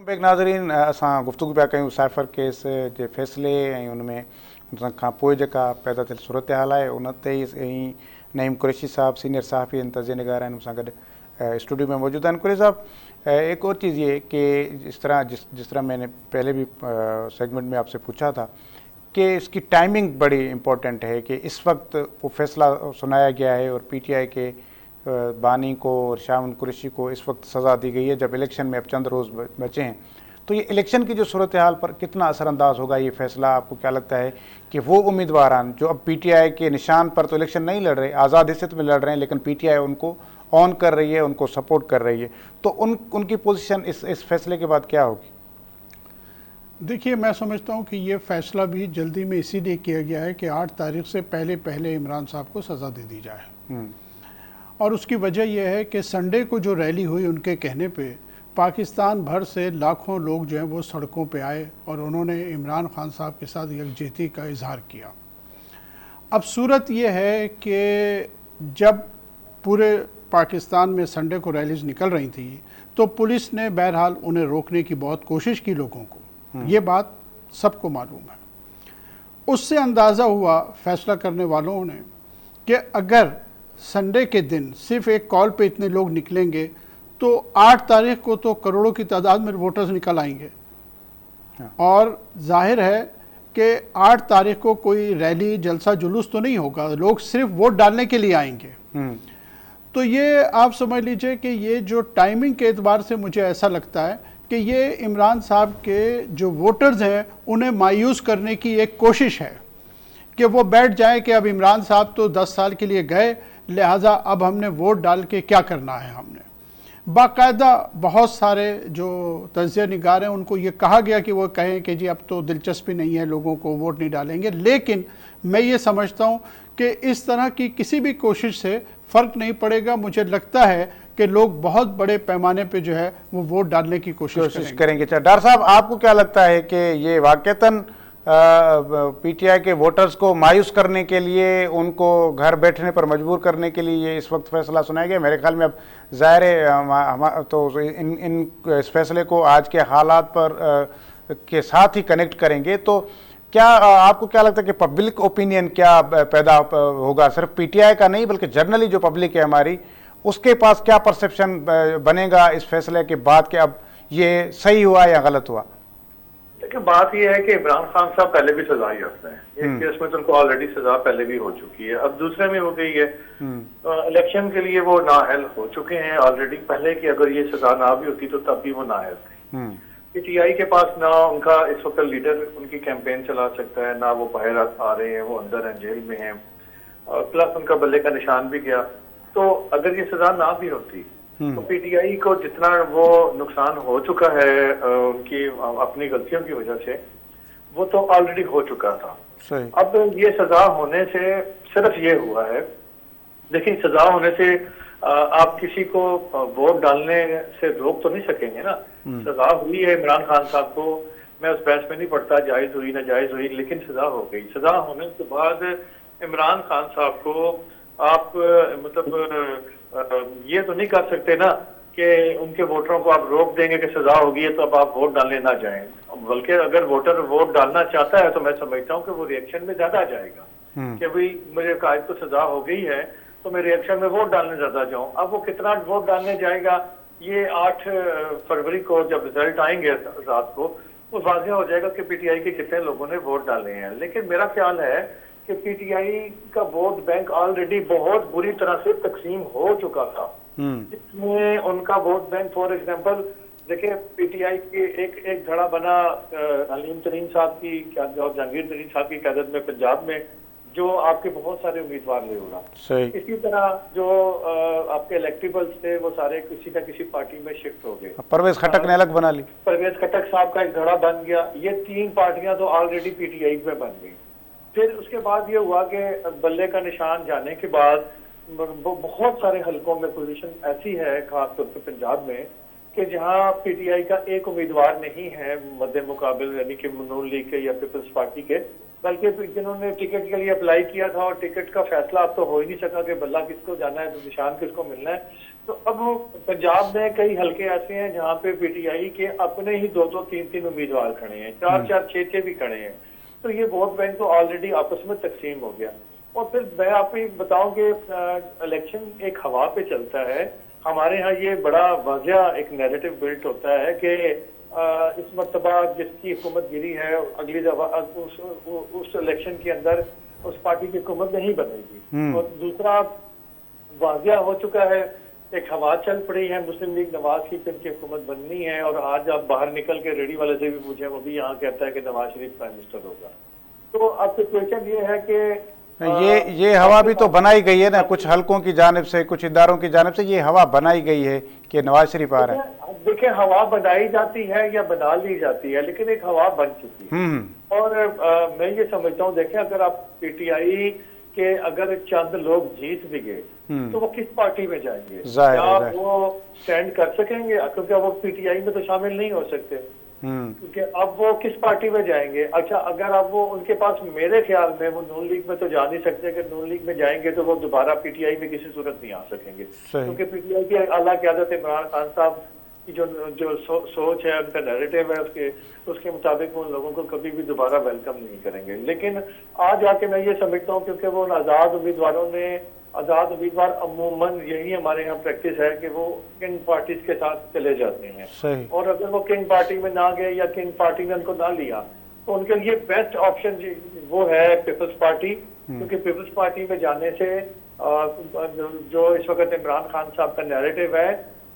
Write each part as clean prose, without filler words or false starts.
Bag नाज़रीन, असां गुफ्तगू पिया कयूं साइफ़र केस जे फ़ैसिले ऐं उनमें उन खां पोइ जेका पैदा थियल सूरत हाल आहे उन ते ई नईम कुरैशी साहब सीनियर सहाफ़ी आहिनि, तज़िया निगार आहिनि, मूंसां गॾु स्टूडियो में मौजूद आहिनि। कुरैशी साहब, एक और चीज़ ये कि जिस तरह मैंने पहले भी सेगमेंट में आपसे पूछा था कि इसकी टाइमिंग बड़ी इम्पोर्टेंट है कि इस वक्त वो फैसला सुनाया गया है और PTI के बानी को और शाह कुरैशी को इस वक्त सज़ा दी गई है जब इलेक्शन में अब चंद रोज़ बचे हैं। तो ये इलेक्शन की जो सूरत हाल पर कितना असरअंदाज होगा ये फैसला? आपको क्या लगता है कि वो उम्मीदवार जो अब PTI के निशान पर तो इलेक्शन नहीं लड़ रहे, आज़ाद हिस्से में लड़ रहे हैं, लेकिन PTI उनको ऑन कर रही है, उनको सपोर्ट कर रही है, तो उनकी पोजीशन इस फैसले के बाद क्या होगी? देखिए, मैं समझता हूं कि ये फैसला भी जल्दी में इसीलिए किया गया है कि 8 तारीख से पहले इमरान साहब को सज़ा दे दी जाए। और उसकी वजह यह है कि संडे को जो रैली हुई उनके कहने पे पाकिस्तान भर से लाखों लोग जो हैं वो सड़कों पे आए और उन्होंने इमरान खान साहब के साथ यकजहती का इजहार किया। अब सूरत यह है कि जब पूरे पाकिस्तान में संडे को रैलीज निकल रही थी तो पुलिस ने बहरहाल उन्हें रोकने की बहुत कोशिश की लोगों को, ये बात सबको मालूम है। उससे अंदाज़ा हुआ फैसला करने वालों ने कि अगर संडे के दिन सिर्फ एक कॉल पे इतने लोग निकलेंगे तो 8 तारीख को तो करोड़ों की तादाद में वोटर्स निकल आएंगे। और जाहिर है कि 8 तारीख को कोई रैली जलसा जुलूस तो नहीं होगा, लोग सिर्फ वोट डालने के लिए आएंगे। तो ये आप समझ लीजिए कि ये जो टाइमिंग के एतबार से मुझे ऐसा लगता है कि ये इमरान साहब के जो वोटर्स हैं उन्हें मायूस करने की एक कोशिश है कि वो बैठ जाए कि अब इमरान साहब तो 10 साल के लिए गए, लिहाजा अब हमने वोट डाल के क्या करना है। हमने बाकायदा बहुत सारे जो तज़िया निगार हैं उनको ये कहा गया कि वो कहें कि जी अब तो दिलचस्पी नहीं है, लोगों को वोट नहीं डालेंगे। लेकिन मैं ये समझता हूँ कि इस तरह की किसी भी कोशिश से फ़र्क नहीं पड़ेगा। मुझे लगता है कि लोग बहुत बड़े पैमाने पे जो है वो वोट डालने की कोशिश करेंगे। डॉक्टर साहब, आपको क्या लगता है कि ये वाकईतन PTI के वोटर्स को मायूस करने के लिए, उनको घर बैठने पर मजबूर करने के लिए ये इस वक्त फैसला सुनाया गया? मेरे ख्याल में अब ज़ाहिर है तो इस फैसले को आज के हालात पर के साथ ही कनेक्ट करेंगे। तो क्या आपको क्या लगता है कि पब्लिक ओपिनियन क्या पैदा होगा? सिर्फ PTI का नहीं बल्कि जनरली जो पब्लिक है हमारी, उसके पास क्या परसेप्शन बनेगा इस फैसले के बाद कि अब ये सही हुआ या गलत हुआ? देखिए, बात यह है कि इमरान खान साहब पहले भी सजा याफ्ता हैं। एक केस में तो उनको ऑलरेडी सजा पहले भी हो चुकी है, अब दूसरे में हो गई है। इलेक्शन के लिए वो नाअहल हो चुके हैं ऑलरेडी। पहले की अगर ये सजा ना भी होती तो तब भी वो नाअहल थे। PTI के पास ना उनका इस वक्त लीडर उनकी कैंपेन चला सकता है, ना वो बाहर आ रहे हैं, वो अंदर हैं, जेल में हैं, और प्लस उनका बल्ले का निशान भी गया। तो अगर ये सजा ना भी होती तो PTI को जितना वो नुकसान हो चुका है उनकी अपनी गलतियों की वजह से, वो तो ऑलरेडी हो चुका था। अब ये सजा होने से सिर्फ ये हुआ है, देखिए सजा होने से आप किसी को वोट डालने से रोक तो नहीं सकेंगे ना। सजा हुई है इमरान खान साहब को, मैं उस बहस में नहीं पड़ता जायज हुई ना जायज हुई, लेकिन सजा हो गई। सजा होने के बाद इमरान खान साहब को आप मतलब ये तो नहीं कर सकते ना कि उनके वोटरों को आप रोक देंगे कि सजा होगी है तो अब आप वोट डालने ना जाएं। बल्कि अगर वोटर वोट डालना चाहता है तो मैं समझता हूं कि वो रिएक्शन में ज्यादा जाएगा कि भाई मेरे कायद को सजा हो गई है तो मैं रिएक्शन में वोट डालने ज्यादा जाऊं। अब वो कितना वोट डालने जाएगा ये 8 फरवरी को जब रिजल्ट आएंगे रात को वो वाज़ेह हो जाएगा कि PTI के कितने लोगों ने वोट डाले हैं। लेकिन मेरा ख्याल है कि PTI का वोट बैंक ऑलरेडी बहुत बुरी तरह से तकसीम हो चुका था, जिसमें उनका वोट बैंक फॉर एग्जांपल देखिए PTI की एक धड़ा बना अलीम तरीन साहब की और जहांगीर तरीन साहब की क़यादत में पंजाब में, जो आपके बहुत सारे उम्मीदवार ले उड़ा। इसी तरह जो आपके इलेक्टेबल्स थे वो सारे किसी न किसी पार्टी में शिफ्ट हो गए। परवेज खटक ने अलग बना ली, परवेज खटक साहब का एक धड़ा बन गया। ये 3 पार्टियां तो ऑलरेडी PTI में बन गई। फिर उसके बाद ये हुआ कि बल्ले का निशान जाने के बाद बहुत सारे हलकों में पोजीशन ऐसी है खासतौर पर पंजाब में कि जहां पीटीआई का एक उम्मीदवार नहीं है मध्य मुकाबिल, यानी कि नून लीग के या पीपल्स पार्टी के, बल्कि जिन्होंने टिकट के लिए अप्लाई किया था और टिकट का फैसला अब तो हो ही नहीं सका कि बल्ला किसको जाना है, तो निशान किसको मिलना है। तो अब पंजाब में कई हल्के ऐसे हैं जहां पे पीटीआई के अपने ही 2-2, 3-3 उम्मीदवार खड़े हैं, 4-4, 6-6 भी खड़े हैं। तो ये वोट बैंक तो ऑलरेडी आपस में तकसीम हो गया। और फिर मैं आपको बताऊं कि इलेक्शन एक हवा पे चलता है। हमारे यहाँ ये बड़ा वाज़िया एक नैरेटिव बिल्ट होता है कि इस मरतबा जिसकी हुकूमत गिरी है, अगली दफा उस इलेक्शन के अंदर उस पार्टी की हुकूमत नहीं बनेगी। और दूसरा वाज़िया हो चुका है, एक हवा चल पड़ी है मुस्लिम लीग नवाज की की हुकूमत बननी है। और आज आप बाहर निकल के रेडी वाले से भी पूछे, वो भी यहाँ कहता है कि नवाज शरीफ प्राइम मिनिस्टर होगा। तो अब सिचुएशन ये है कि ये हवा भी तो बनाई गई है ना, कुछ हलकों की जानिब से, कुछ इदारों की जानिब से ये हवा बनाई गई है कि नवाज शरीफ आ रहा है। देखिए, हवा बनाई जाती है या बना ली जाती है, लेकिन एक हवा बन चुकी है। और मैं ये समझता हूँ, देखें, अगर आप पीटीआई के अगर चंद लोग जीत भी गए तो वो किस पार्टी में जाएंगे? क्या वो स्टैंड कर सकेंगे? क्योंकि वो पीटीआई में तो शामिल नहीं हो सकते, क्योंकि अब वो किस पार्टी में जाएंगे? अच्छा, अगर अब वो उनके पास, मेरे ख्याल में वो नून लीग में तो जा नहीं सकते। अगर नून लीग में जाएंगे तो वो दोबारा पीटीआई में किसी सूरत नहीं आ सकेंगे, क्योंकि पीटीआई की आला क़यादत इमरान खान साहब की जो सोच है, उनका नैरेटिव है, उसके मुताबिक वो उन लोगों को कभी भी दोबारा वेलकम नहीं करेंगे। लेकिन आज आके मैं ये समझता हूँ, क्योंकि वो आज़ाद उम्मीदवार अमूमन, यही हमारे यहाँ प्रैक्टिस है कि वो किंग पार्टीज के साथ चले जाते हैं। और अगर वो किंग पार्टी में ना गए या किंग पार्टी ने उनको ना लिया, तो उनके लिए बेस्ट ऑप्शन वो है पीपल्स पार्टी। क्योंकि पीपल्स पार्टी में जाने से जो इस वक्त इमरान खान साहब का नैरेटिव है,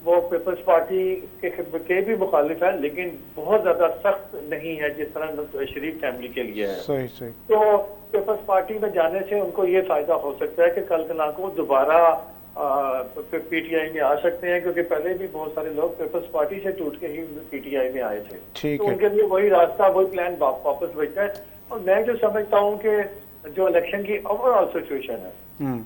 वो पीपल्स पार्टी के भी मुखालिफ है, लेकिन बहुत ज्यादा सख्त नहीं है जिस तरह शरीफ फैमिली के लिए है। सही। तो पीपल्स पार्टी में जाने से उनको ये फायदा हो सकता है कि कल कला को दोबारा पीटीआई में आ सकते हैं, क्योंकि पहले भी बहुत सारे लोग पीपल्स पार्टी से टूट के ही पीटीआई में आए थे। तो उनके लिए वही रास्ता, वही प्लान वापस बचता है। और मैं जो समझता हूँ कि जो इलेक्शन की ओवरऑल सिचुएशन है,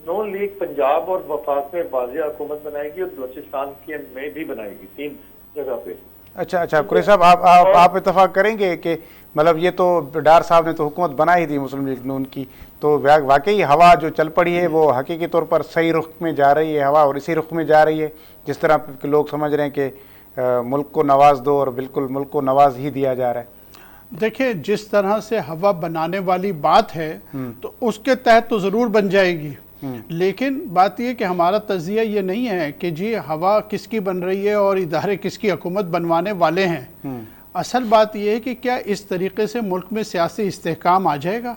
नून लीग पंजाब और वफाक में वाज़िया हुकूमत बनाएगी और बलूचिस्तान के में भी बनाएगी, 3 जगह पे। अच्छा कुरैशी साहब, आप इत्तेफाक करेंगे कि मतलब ये तो डार साहब ने तो हुकूमत बनाई थी मुस्लिम लीग नून की, तो वाकई हवा जो चल पड़ी है वो हकीकी तौर पर सही रुख में जा रही है हवा, और इसी रुख में जा रही है जिस तरह लोग समझ रहे हैं कि मुल्क को नवाज दो, और बिल्कुल मुल्क को नवाज ही दिया जा रहा है। देखिए, जिस तरह से हवा बनाने वाली बात है तो उसके तहत तो ज़रूर बन जाएगी, लेकिन बात यह कि हमारा तज़िया ये नहीं है कि जी हवा किसकी बन रही है और इदारे किसकी हुकूमत बनवाने वाले हैं। असल बात यह है कि क्या इस तरीके से मुल्क में सियासी इस्तेहकाम आ जाएगा,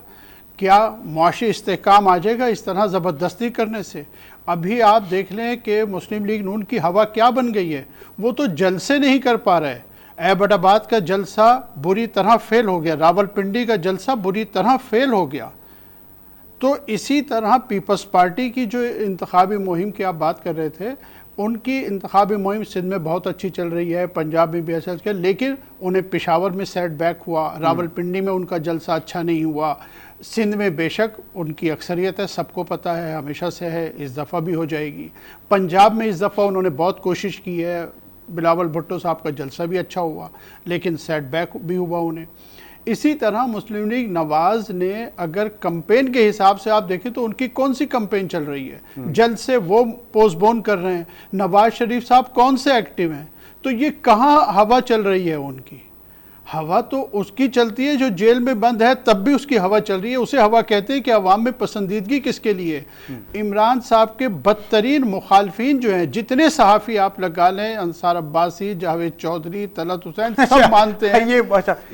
क्या मुआशी इस्तेहकाम आ जाएगा इस तरह ज़बरदस्ती करने से? अभी आप देख लें कि मुस्लिम लीग नून की हवा क्या बन गई है, वो तो जलसे नहीं कर पा रहे। ऐबटाबाद का जलसा बुरी तरह फेल हो गया, रावलपिंडी का जलसा बुरी तरह फेल हो गया। तो इसी तरह पीपल्स पार्टी की जो इंतखाबी मुहिम की आप बात कर रहे थे, उनकी इंतखाबी मुहिम सिंध में बहुत अच्छी चल रही है, पंजाब में भी ऐसा चल, लेकिन उन्हें पेशावर में सेट बैक हुआ, रावलपिंडी में उनका जलसा अच्छा नहीं हुआ। सिंध में बेशक उनकी अक्सरियत है, सबको पता है, हमेशा से है, इस दफ़ा भी हो जाएगी। पंजाब में इस दफ़ा उन्होंने बहुत कोशिश की है, बिलावल भुट्टो साहब का जलसा भी अच्छा हुआ, लेकिन सेट बैक भी हुआ उन्हें। इसी तरह मुस्लिम लीग नवाज ने अगर कंपेन के हिसाब से आप देखें तो उनकी कौन सी कंपेन चल रही है, जल्द से वो पोस्टपोन कर रहे हैं। नवाज शरीफ साहब कौन से एक्टिव हैं? तो ये कहाँ हवा चल रही है उनकी? हवा तो उसकी चलती है जो जेल में बंद है, तब भी उसकी हवा चल रही है। उसे हवा कहते हैं कि अवाम में पसंदीदगी किसके लिए? इमरान साहब के बदतरीन मुखालफिन जो हैं, जितने सहाफ़ी आप लगा लें, अंसार अब्बासी, जावेद चौधरी, तलत हुसैन, सब मानते हैं,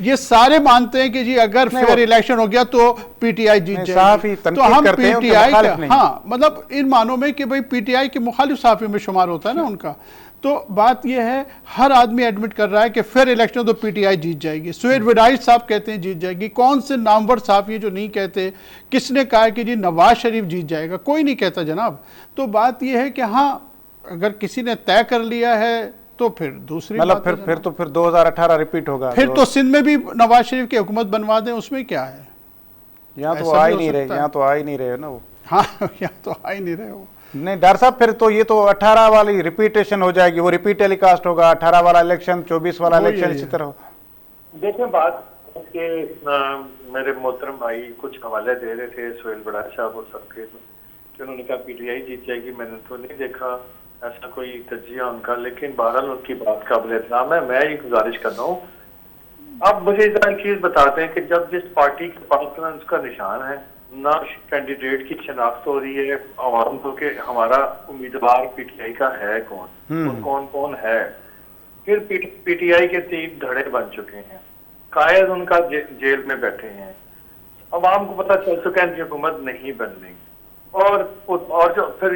ये सारे मानते हैं कि जी अगर फेयर इलेक्शन हो गया तो पीटीआई जीत जाएगी। तो हम पीटीआई का, हाँ, मतलब इन मानों में कि भाई पीटीआई के मुखालिफ सहाफ़ी में शुमार होता है ना उनका। तो बात यह है, हर आदमी एडमिट कर रहा है कि फेयर इलेक्शन तो पीटीआई जीत जाएगी। सुहेल वडाइच साहब कहते हैं जीत जाएगी। कौन से नामवर साहब ये जो नहीं कहते? किसने कहा कि जी नवाज शरीफ जीत जाएगा? कोई नहीं कहता जनाब। तो बात यह है कि हाँ, अगर किसी ने तय कर लिया है तो फिर दूसरी मतलब फिर 2018 रिपीट होगा, फिर तो सिंध में भी नवाज शरीफ की हुकूमत बनवा दें, उसमें क्या है? यहाँ तो आ ही नहीं रहे, यहाँ तो आ ही नहीं रहे ना वो। हाँ, यहाँ तो आ ही नहीं रहे वो। नहीं डॉक्टर साहब, फिर तो ये तो 18 वाली रिपीटेशन हो जाएगी, वो रिपीट टेलीकास्ट होगा, 18 वाला इलेक्शन, 24 वाला इलेक्शन, इसी तरह। देखिए बात के मेरे मोहतरम भाई कुछ हवाले दे रहे थे सोहेल बड़ाई साहब और सबके, कि उन्होंने कहा पीटीआई जीत जाएगी। मैंने तो नहीं देखा ऐसा कोई तजिया उनका, लेकिन बहरहाल उनकी बात काबिल एहतराम है। मैं ये गुजारिश कर रहा हूँ, अब मुझे एक चीज बताते हैं कि जब जिस पार्टी के पास ना उसका निशान है, ना कैंडिडेट की शनाख्त हो रही है आवाम को कि हमारा उम्मीदवार पीटीआई का है कौन और कौन कौन है, फिर पीटीआई के 3 धड़े बन चुके हैं, कायद उनका जेल में बैठे हैं, अवाम को पता चल चुका है कि हुकूमत नहीं बननी। और जो फिर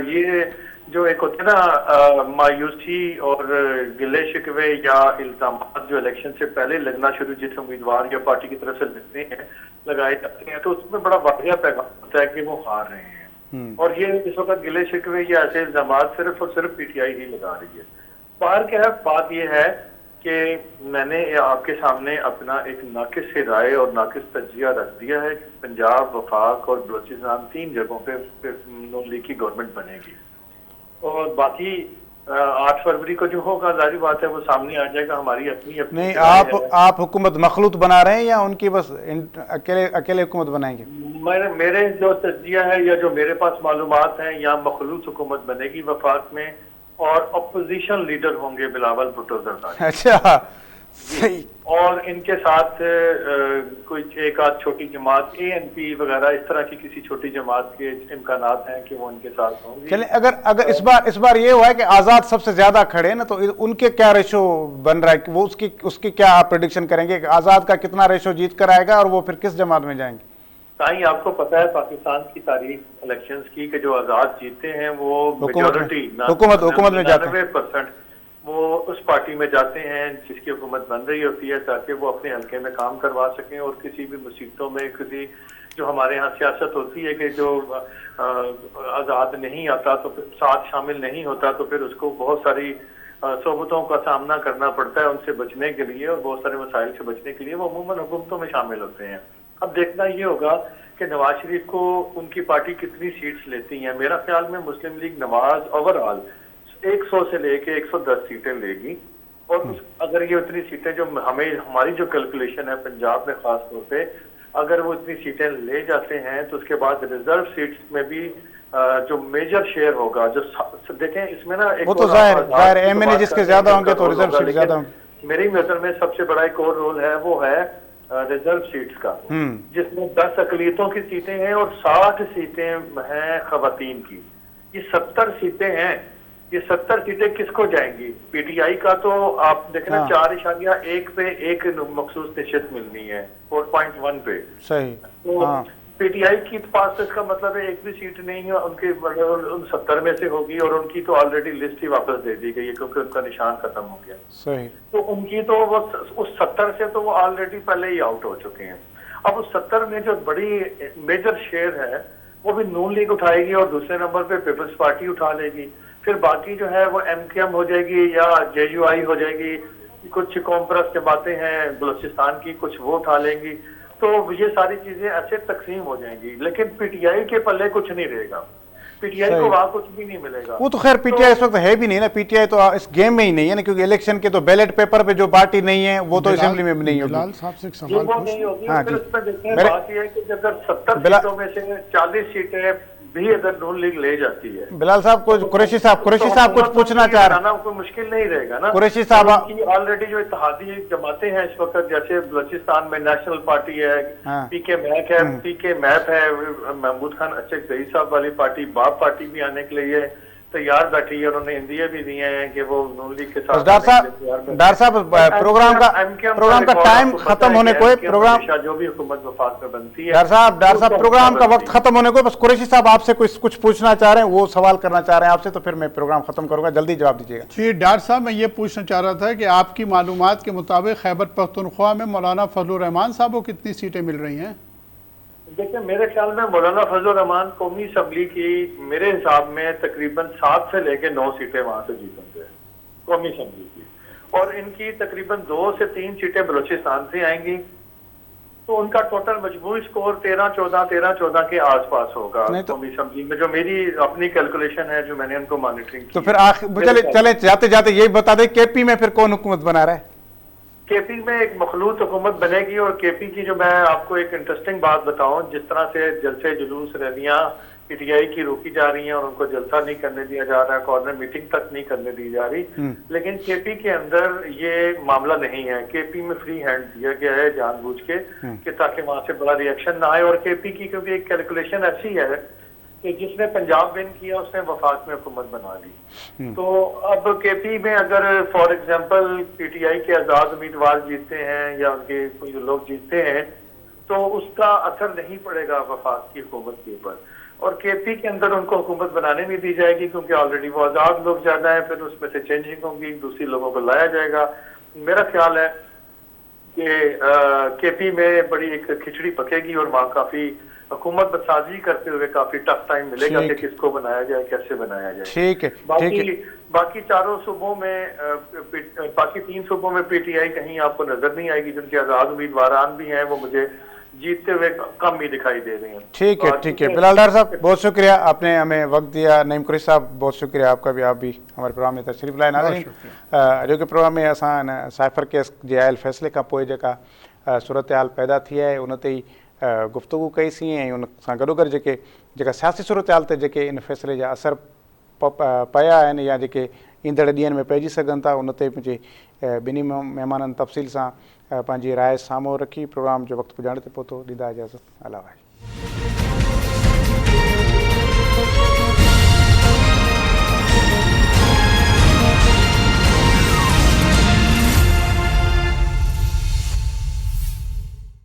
ये जो एक होते ना मायूसी और गिले शिकवे या इल्जाम जो इलेक्शन से पहले लगना शुरू जिस उम्मीदवार या पार्टी की तरफ से लगते हैं लगाए जाते हैं, तो उसमें बड़ा वाक़या पैगाम होता है कि वो हार रहे हैं। और ये इस वक्त गिले शिकवे या ऐसे इल्जाम सिर्फ और सिर्फ पीटीआई ही लगा रही है। बाहर क्या है, बात यह है कि मैंने आपके सामने अपना एक नाकिस राय और नाकिस तजिया रख दिया है कि पंजाब, वफाक और बलोचिस्तान 3 जगहों पे नून लीग की गवर्नमेंट बनेगी, और बाकी 8 फरवरी को जो होगा जाहिर बात है वो सामने आ जाएगा। हमारी अपनी नहीं, आप हुकूमत मखलूत बना रहे हैं या उनकी बस अकेले हुकूमत बनाएंगे? मेरे जो तजिया है या जो मेरे पास मालूमात हैं, या मखलूत हुकूमत बनेगी वफाक में, और अपोजिशन लीडर होंगे बिलावल भुट्टो जरदारी। अच्छा, सही। और इनके साथ कोई एक आध छोटी जमात एएनपी वगैरह इस तरह की किसी छोटी जमात के इम्कानात हैं कि वो इनके साथ होंगे। चलिए, अगर इस बार ये हुआ है कि आजाद सबसे ज्यादा खड़े ना, तो उनके क्या रेशो बन रहा है कि वो उसकी क्या आप प्रेडिक्शन करेंगे कि आजाद का कितना रेशो जीत कर आएगा और वो फिर किस जमात में जाएंगे? ताई आपको पता है पाकिस्तान की तारीख इलेक्शंस की कि जो आजाद जीते हैं वो मेजॉरिटी हुकूमत में जाते हैं, 90% वो उस पार्टी में जाते हैं जिसकी हुकूमत बन रही होती है, ताकि वो अपने हल्के में काम करवा सकें। और किसी भी मुसीबतों में, किसी जो हमारे यहाँ सियासत होती है कि जो आज़ाद नहीं आता तो फिर साथ शामिल नहीं होता, तो फिर उसको बहुत सारी सोबतों का सामना करना पड़ता है उनसे बचने के लिए, और बहुत सारे मसाइल से बचने के लिए वो अमूमन हुकूमतों में शामिल होते हैं। अब देखना ये होगा कि नवाज शरीफ को उनकी पार्टी कितनी सीट्स लेती है। मेरा ख्याल में मुस्लिम लीग नवाज ओवरऑल 100 से लेके 110 सीटें लेगी, और अगर ये उतनी सीटें जो हमारी जो कैलकुलेशन है पंजाब में खास तौर पे, अगर वो इतनी सीटें ले जाते हैं तो उसके बाद रिजर्व सीट्स में भी जो मेजर शेयर होगा, जो देखें इसमें ना एक, वो तो जाहिर एमएनए जिसके ज्यादा होंगे तो रिजर्व सीट ज्यादा होंगे। मेरी नजर में सबसे बड़ा एक और रोल है, वो है रिजर्व सीट्स का, जिसमें 10 अकलियतों की सीटें हैं और 60 सीटें हैं खवातीन की। ये 70 सीटें हैं। ये 70 सीटें किसको जाएंगी? पीटीआई का तो आप देखना 4.1 पे एक मखसूस निश्चित मिलनी है 4.1 पे, सही। तो पीटीआई की पास तो इसका मतलब है एक भी सीट नहीं है उनके, उन 70 में से होगी, और उनकी तो ऑलरेडी लिस्ट ही वापस दे दी गई है क्योंकि उनका निशान खत्म हो गया। सही। तो उनकी तो वो उस 70 से तो वो ऑलरेडी पहले ही आउट हो चुके हैं। अब उस 70 में जो बड़ी मेजर शेयर है वो भी नून लीग उठाएगी, और दूसरे नंबर पे पीपल्स पार्टी उठा लेगी। फिर बाकी जो है वो एमकेएम हो जाएगी या जेयूआई हो जाएगी, कुछ कौम परस्त जमातें हैं बलूचिस्तान की, कुछ वो उठा लेंगी। तो ये सारी चीजें ऐसे तकसीम हो जाएंगी, लेकिन पीटीआई के पल्ले कुछ नहीं रहेगा। पीटीआई को वहां कुछ भी नहीं मिलेगा। वो तो खैर पीटीआई इस वक्त है भी नहीं ना, पीटीआई तो इस गेम में ही नहीं है ना, क्योंकि इलेक्शन के तो बैलेट पेपर पे जो पार्टी नहीं है वो तो असेंबली में भी नहीं होगी। बिलाल साहब से एक सवाल बात यह है कि अगर 70 सीटों में से 40 सीटें भी अगर नून लीग ले जाती है, बिलाल साहब को कुरैशी साहब कुछ पूछना चाह रहे हैं, कोई मुश्किल नहीं रहेगा ना कुरैशी साहब की। ऑलरेडी जो इत्तेहादी जमातें हैं इस वक्त, जैसे बलूचिस्तान में नेशनल पार्टी है, पीके मैप है, पीके मैप है, महमूद खान अचक जही साहब वाली पार्टी, बाप पार्टी भी आने के लिए तैयार बैठी है। उन्होंने इंदिया भी दिए हैं कि वो नून लीग के साथ। डॉक्टर साहब प्रोग्राम का टाइम खत्म होने को, प्रोग्राम जो भी हुकूमत वफाक में बनती है, डॉक्टर साहब प्रोग्राम का वक्त खत्म होने को, बस कुरैशी साहब आपसे कुछ पूछना चाह रहे हैं, वो सवाल करना चाह रहे हैं आपसे, तो फिर मैं प्रोग्राम खत्म करूंगा, जल्दी जवाब दीजिएगा। जी डॉक्टर साहब, मैं ये पूछना चाह रहा था कि आपकी मालूमात के मुताबिक खैबर पख्तूनख्वा में मौलाना फजलुर रहमान साहब को कितनी सीटें मिल रही हैं? देखिए मेरे ख्याल में मौलाना फजलुर रहमान कौमी असम्बली की मेरे हिसाब में तकरीबन 7 से लेकर 9 सीटें वहां से जीतेंगे कौमी असम्बली की, और इनकी तकरीबन 2 से 3 सीटें बलूचिस्तान से आएंगी, तो उनका टोटल मजबूरी स्कोर 13-14 के आसपास होगा तो कौमी असम्बली में, जो मेरी अपनी कैलकुलेशन है, जो मैंने उनको मॉनिटरिंग की। तो फिर चले जाते जाते यही बता दें, केपी में फिर कौन हुकूमत बना रहा है? केपी में एक मखलूत हुकूमत बनेगी, और केपी की जो मैं आपको एक इंटरेस्टिंग बात बताऊं, जिस तरह से जलसे जुलूस रैलियां पीटीआई की रोकी जा रही हैं और उनको जलसा नहीं करने दिया जा रहा है, कॉर्नर मीटिंग तक नहीं करने दी जा रही, लेकिन केपी के अंदर ये मामला नहीं है। केपी में फ्री हैंड दिया गया है जानबूझ के कि ताकि वहां से बड़ा रिएक्शन ना आए। और केपी की क्योंकि एक कैलकुलेशन ऐसी है कि जिसने पंजाब विन किया उसने वफाक में हुकूमत बना दी। तो अब केपी में अगर फॉर एग्जांपल पीटीआई के आजाद उम्मीदवार जीतते हैं या उनके कोई लोग जीतते हैं, तो उसका असर नहीं पड़ेगा वफाक की हुकूमत के ऊपर, और केपी के अंदर उनको हुकूमत बनाने नहीं दी जाएगी, क्योंकि ऑलरेडी वो आजाद लोग ज्यादा है। फिर उसमें से चेंजिंग होंगी, दूसरी लोगों को लाया जाएगा। मेरा ख्याल है कि केपी में बड़ी एक खिचड़ी पकेगी और वहाँ काफी हुकूमत बसाजी करते हुए काफी टफ टाइम मिलेगा कि किसको बनाया जाए, कैसे बनाया जाए। ठीक है। बाकी चारों सूबों में, बाकी 3 सूबों में पीटीआई कहीं आपको नजर नहीं आएगी। जिनके आजाद उम्मीदवार भी हैं वो मुझे जीतते हुए कम ही दिखाई दे रहे हैं। ठीक है, ठीक है। बिलाल डार साहब बहुत शुक्रिया, आपने हमें वक्त दिया। नईम कुरैशी साहब बहुत शुक्रिया आपका भी, आप भी हमारे प्रोग्राम में तशरीफ़ लाए। नाज़रीन, जो कि प्रोग्राम में असां साइफर केस जे आयल फैसले का पोइ जेका सूरत हाल पैदा थी है उन ते गुफ्तगू कईसीं, ऐं उन सां गॾोगॾु जेका सियासी सूरत हाल ते जेके इन फैसले जा असर पिया आहिनि या जेके ईंदड़ ॾींहंनि में पइजी सघनि था, उन ते मुंहिंजे ॿिन्ही महिमाननि तफ़सील सां पंहिंजी राय साम्हूं रखी। प्रोग्राम जो वक़्तु पुॼाणे ते पहुतो, ॾींदा इजाज़त, अला वाहे।